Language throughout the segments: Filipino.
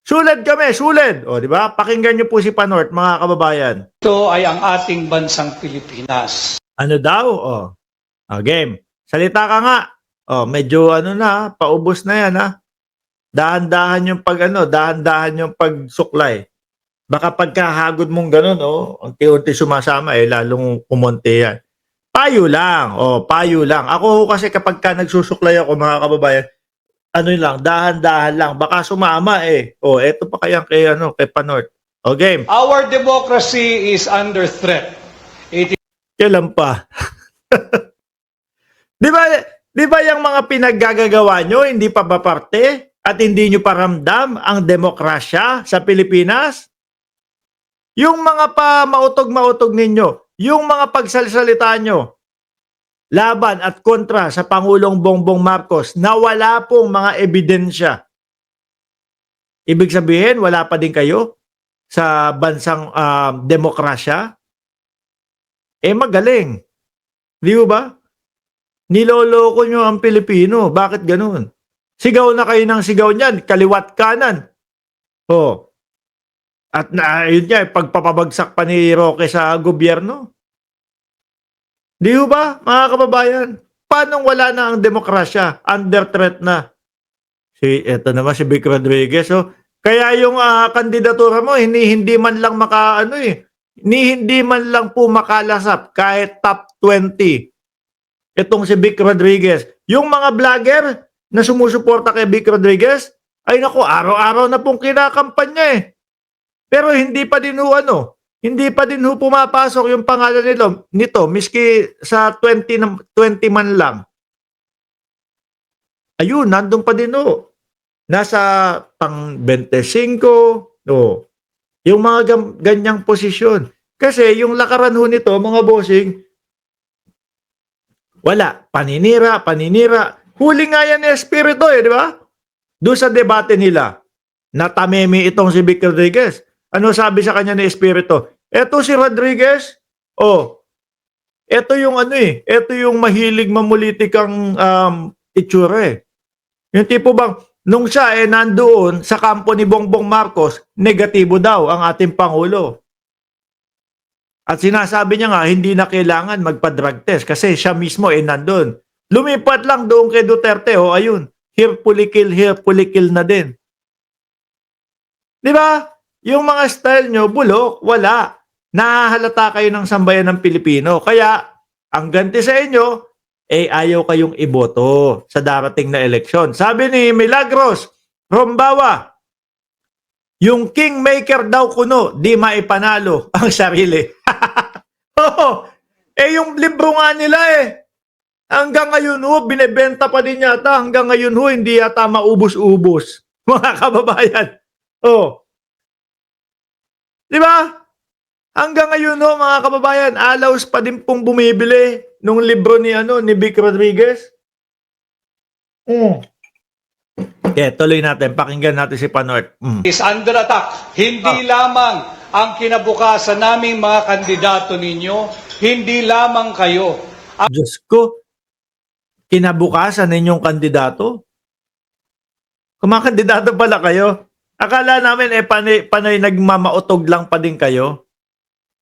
Sulad kami, sulad. O, di ba? Pakinggan niyo po si Panort, mga kababayan. Ito ay ang ating bansang Pilipinas. Ano daw? Game. Salita ka nga. Medyo ano na, paubos na yan, ha? Dahan-dahan yung dahan-dahan yung pagsuklay. Baka pagkahagod mong ganun, unti-unti sumasama, lalong kumonte yan. Payo lang, payo lang. Ako kasi kapag nagsusuklay ako, mga kababayan, dahan-dahan lang. Baka sumama, eto pa kay Panort. Game. Our democracy is under threat. Kailan pa? Di ba yung mga pinaggagawa nyo, hindi pa ba parte? At hindi nyo paramdam ang demokrasya sa Pilipinas? Yung mga mautog-mautog ninyo, yung mga pagsalsalita nyo, laban at kontra sa Pangulong Bongbong Marcos na wala pong mga ebidensya. Ibig sabihin, wala pa din kayo sa bansang demokrasya? Magaling. Di ba? Niloloko nyo ang Pilipino. Bakit ganun? Sigaw na kayo ng sigaw niyan, kaliwat kanan. At yun nga, pagpapabagsak pa ni Roque sa gobyerno. Di ba, mga kababayan? Paano wala na ang demokrasya? Under threat na. Eto naman si Vic Rodriguez. Kaya yung kandidatura mo, hindi man lang hindi man lang po makalasap kahit top 20. Itong si Vic Rodriguez. Yung mga vlogger na sumusuporta kay Vic Rodriguez, ay naku, araw-araw na pong kinakampanya. Pero hindi pa din hindi pa din pumapasok yung pangalan nito, miski sa 20 man lang. Ayun, nandun pa din nasa pang 25, yung mga ganyang posisyon. Kasi yung lakaran nito, mga bossing, wala, paninira. Huli nga yan ni Espiritu, di ba? Doon sa debate nila, natameme itong si Vic Rodriguez. Ano sabi sa kanya ni Espiritu? Eto si Rodriguez, eto yung eto yung mahilig mamulitikang itsura. Yung tipo bang, nung siya nandoon sa kampo ni Bongbong Marcos, negatibo daw ang ating Pangulo. At sinasabi niya nga, hindi na kailangan magpa-drug test kasi siya mismo nandoon. Lumipat lang doon kay Duterte, ayun, here pulikil na din. Di ba? Yung mga style nyo, bulok, wala. Nahahalata kayo ng sambayan ng Pilipino. Kaya, ang ganti sa inyo, ayaw kayong iboto sa darating na eleksyon. Sabi ni Milagros Rombawa, yung kingmaker daw kuno, di maipanalo ang sarili. Yung libro nga nila hanggang ngayon binebenta pa din yata. Hanggang ngayon hindi yata maubos-ubos. Mga kababayan. Di ba? Hanggang ngayon mga kababayan, alaws pa din pong bumibili nung libro ni Vic Rodriguez. Tuloy natin. Pakinggan natin si Panort. Is under attack. Hindi lamang ang kinabukasan naming mga kandidato ninyo, hindi lamang kayo. Diyos ko, kinabukasan ninyong kandidato? Kumakandidato pala kayo? Akala namin panay nagmamautog lang pa din kayo.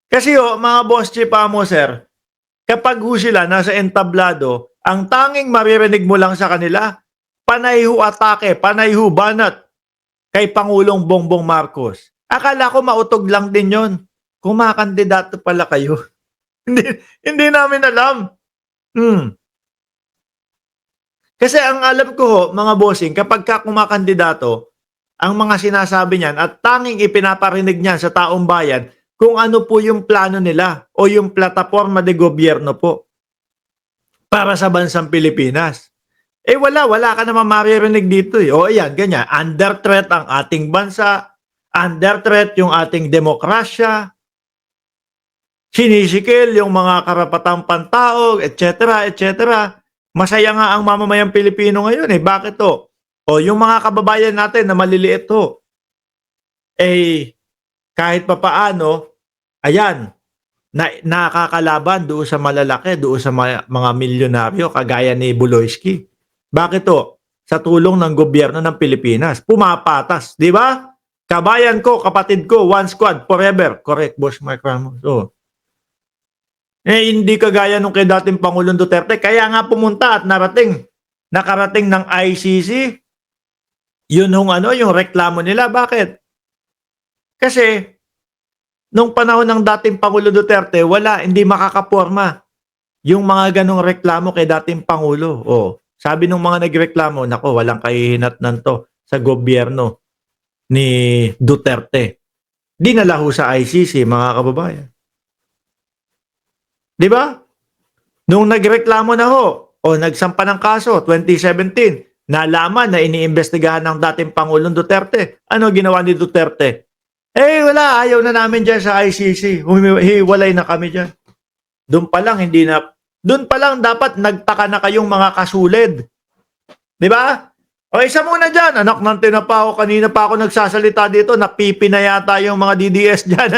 Kasi mga boss chief sir, kapag sila nasa entablado, ang tanging maririnig mo lang sa kanila, panay atake, panay banat kay Pangulong Bongbong Marcos. Akala ko mautog lang din yon. Kumakandidato pala kayo. hindi namin alam. Kasi ang alam ko mga bossing, kapag kumakandidato, ang mga sinasabi niyan at tanging ipinaparinig niyan sa taong bayan kung ano po yung plano nila o yung plataforma de gobyerno po para sa bansang Pilipinas. Wala ka naman maririnig dito. Ayan, ganyan. Under threat ang ating bansa, under threat yung ating demokrasya, sinisikil yung mga karapatang pantao, etc., etc. Masaya nga ang mamamayang Pilipino ngayon. Bakit yung mga kababayan natin na maliliit kahit papaano, ayan, nakakalaban doon sa malalaki, doon sa mga milyonaryo, kagaya ni Buloyski. Bakit Sa tulong ng gobyerno ng Pilipinas. Pumapatas, di ba? Kabayan ko, kapatid ko, one squad, forever. Correct, Boss Mark Ramos. So, hindi kagaya nung kay dating Pangulong Duterte. Kaya nga pumunta at nakarating ng ICC. Yun yung reklamo nila. Bakit? Kasi, nung panahon ng dating Pangulo Duterte, hindi makakaporma yung mga ganong reklamo kay dating Pangulo. Sabi nung mga nagreklamo, nako, walang kahihinatnan to sa gobyerno ni Duterte. Dinala ho sa ICC, mga kababayan. Di ba? Nung nagreklamo na nagsampa ng kaso, 2017, nalaman na iniimbestigahan ng dating Pangulong Duterte. Ano ginawa ni Duterte? Wala, ayaw na namin dyan sa ICC. Hiwalay na kami dyan. Doon pa lang dapat nagtaka na kayong mga kasulid. Di ba? Isa muna dyan. Anak ng tinapa ako. Kanina pa ako nagsasalita dito. Napipi na yata yung mga DDS dyan.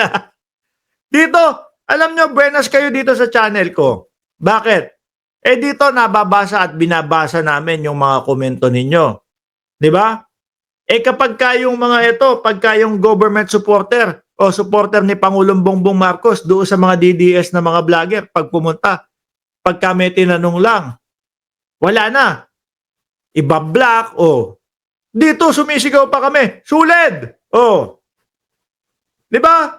Dito, alam nyo, buenas kayo dito sa channel ko. Bakit? Dito nababasa at binabasa namin yung mga komento ninyo. Di ba? Kapag kayong mga pagka yung government supporter o supporter ni Pangulong Bongbong Marcos doon sa mga DDS na mga vlogger, pag pumunta, pagka may tinanong lang, wala na. Iba-block, dito sumisigaw pa kami, suled, di ba?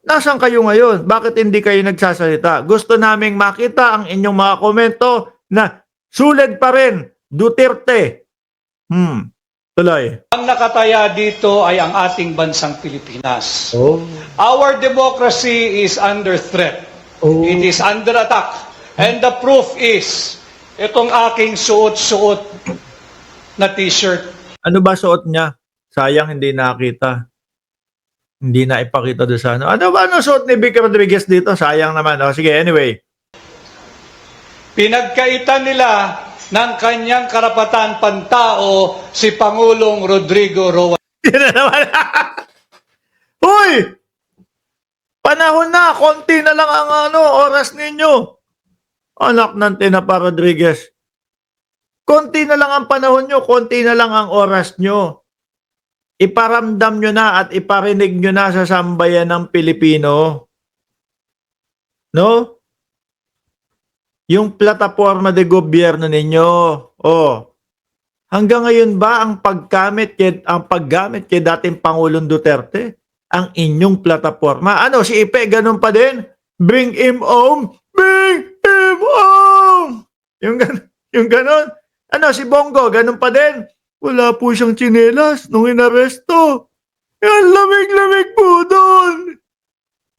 Nasaan kayo ngayon? Bakit hindi kayo nagsasalita? Gusto naming makita ang inyong mga komento na suled pa rin, Duterte. Tuloy. Ang nakataya dito ay ang ating bansang Pilipinas. Our democracy is under threat. It is under attack. And the proof is, itong aking suot-suot na t-shirt. Ano ba suot niya? Sayang hindi nakita. Hindi na ipakita doon sa ano. Ano ba suot ni Vic Rodriguez dito? Sayang naman. Sige, anyway. Pinagkaitan nila ng kanyang karapatan pantao si Pangulong Rodrigo Roa. Yan na naman. Uy! Panahon na. Konti na lang ang oras ninyo. Anak ng tinapa Rodriguez. Konti na lang ang panahon nyo. Konti na lang ang oras nyo. Iparamdam nyo na at iparinig nyo na sa sambayan ng Pilipino. No? Yung plataforma de gobyerno ninyo. Hanggang ngayon ba ang paggamit kay dating Pangulong Duterte ang inyong plataforma? Si Ipe ganun pa din? Bring him home. Bring him home. Yung ganun. Si Bongo ganun pa din? Wala po siyang tsinelas nung inaresto. Ang lamig-lamig po doon.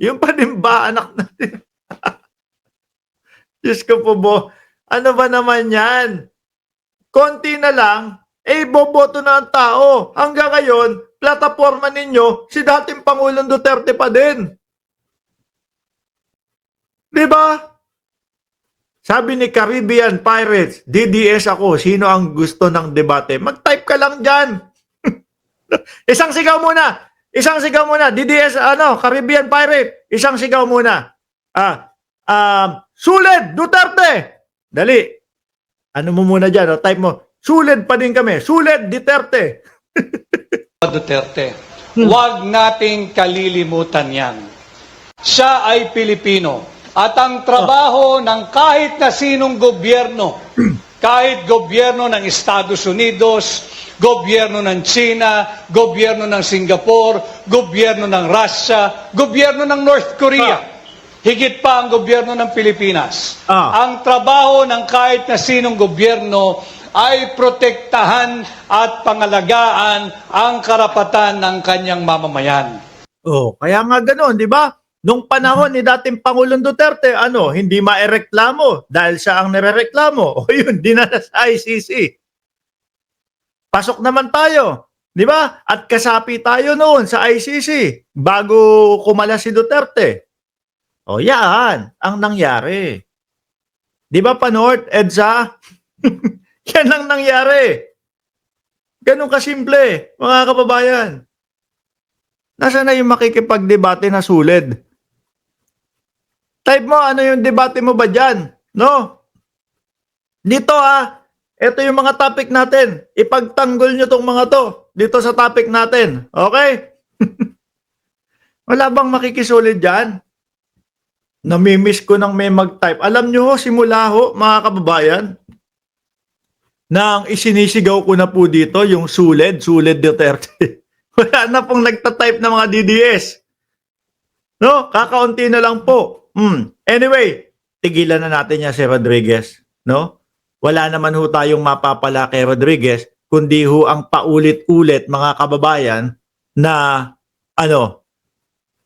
Yung pa din ba anak natin? Diyos ko po, ano ba naman yan? Konti na lang, boboto na ang tao. Hanggang ngayon, plataforma ninyo, si dating Pangulong Duterte pa din. Diba? Sabi ni Caribbean Pirates, DDS ako, sino ang gusto ng debate? Mag-type ka lang dyan. Isang sigaw muna. DDS, Caribbean Pirate. Isang sigaw muna. Suled, Duterte. Dali. Ano mo muna dyan? Type mo. Suled pa din kami. Suled, Duterte. Duterte. Huwag nating kalilimutan yan. Siya ay Pilipino. At ang trabaho ng kahit na sinong gobyerno, kahit gobyerno ng Estados Unidos, gobyerno ng China, gobyerno ng Singapore, gobyerno ng Russia, gobyerno ng North Korea, higit pa ang gobyerno ng Pilipinas. Ang trabaho ng kahit na sinong gobyerno ay protektahan at pangalagaan ang karapatan ng kanyang mamamayan. Kaya nga ganoon, di ba? Nung panahon ni dating Pangulong Duterte, hindi maereklamo dahil siya ang nirereklamo. Yun, dinala sa ICC. Pasok naman tayo, di ba? At kasapi tayo noon sa ICC bago kumala si Duterte. Yan ang nangyari. Di ba North, EDSA? Yan ang nangyari. Ganun kasimple, mga kababayan. Nasaan na yung makikipagdebate na suled? Type mo, ano yung debate mo ba dyan? No? Dito Ito yung mga topic natin. Ipagtanggol nyo tong mga to dito sa topic natin. Okay? Wala bang makikisulit dyan? Namimiss ko nang may mag-type. Alam nyo ho, simula ho, mga kababayan, nang isinisigaw ko na po dito yung Suled Duterte. Wala na pong nagtatype ng mga DDS. No? Kakaunti na lang po. Anyway, tigilan na natin yan si Rodriguez. No? Wala naman ho tayong mapapala kay Rodriguez, kundi ho ang paulit-ulit mga kababayan na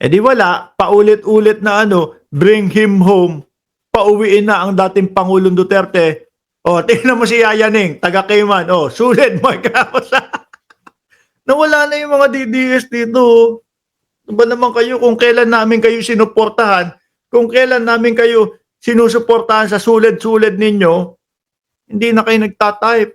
di wala, paulit-ulit na bring him home, pauwiin na ang dating Pangulong Duterte. Tingnan mo si Yayaning, taga Cayman, Suled, magkakasa. Nawala na yung mga DDS dito. Ano ba naman kayo kung kailan namin kayo sinuportahan, kung kailan namin kayo sinusuportahan sa suled-suled ninyo, hindi na kayo nagtatype.